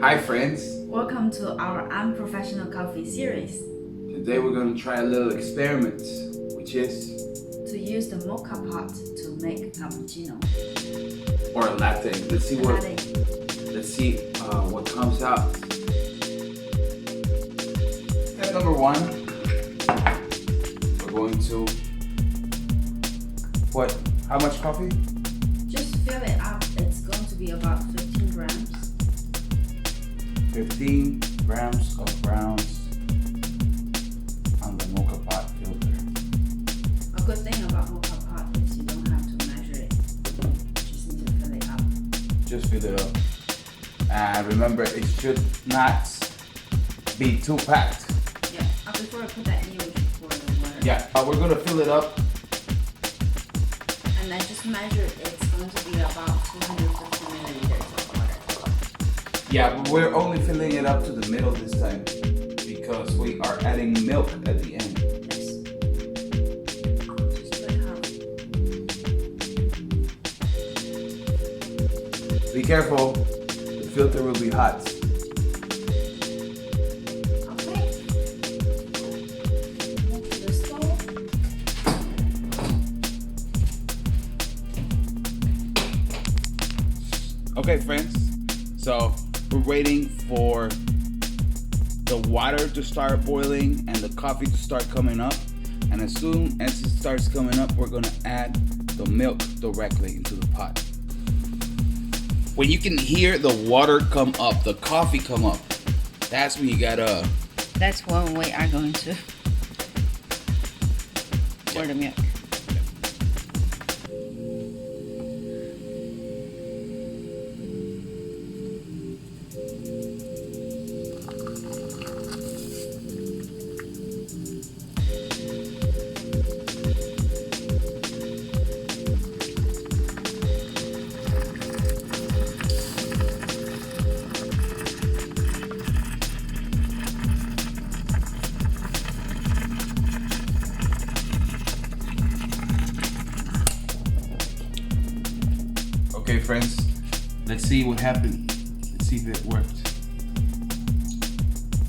Hi friends, Welcome to our Unprofessional Coffee series. today we're going to try a little experiment, which is, To use the Moka Pot to make cappuccino. or a latte. Let's see Latte. what comes out. Step number one, we're going to put how much coffee? Just fill it up. It's going to be about 15 grams. 15 grams of grounds on the Moka Pot filter. A good thing about Moka Pot is you don't have to measure it. You just need to fill it up. Just fill it up. And remember, it should not be too packed. Yeah, before I put that in, we should pour the water. Yeah, we're gonna fill it up. And then just measure it. It's going to be about 250 milliliters of water. Yeah, but we're only filling it up to the middle this time because we are adding milk at the end. Yes. Just put half. Be careful, the filter will be hot. Okay. Move to the stove. Okay, friends, so we're waiting for the water to start boiling and the coffee to start coming up. And as soon as it starts coming up, we're gonna add the milk directly into the pot. When you can hear the water come up, the coffee come up, that's when you gotta... That's one way I'm going to pour the milk. Okay, friends, let's see what happened. Let's see if it worked.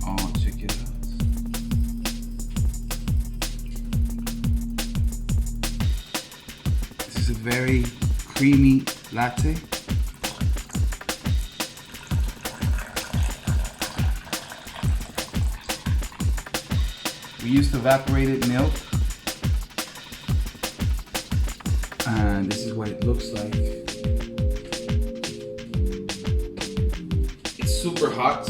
Oh, check it out. This is a very creamy latte. We used evaporated milk. And this is what it looks like. It's super hot.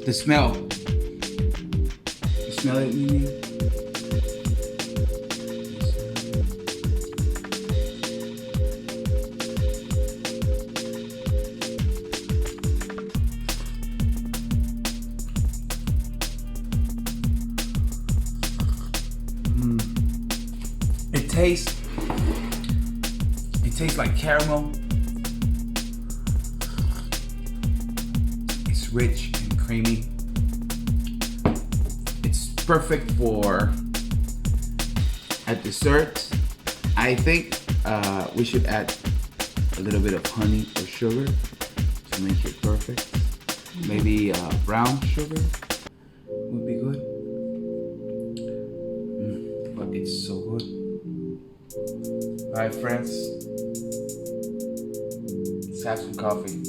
The smell. You smell it, Mimi? It tastes like caramel. It's rich and creamy. It's perfect for a dessert. I think we should add a little bit of honey or sugar to make it perfect. Maybe brown sugar would be good. But it's so good. Alright, friends, let's have some coffee.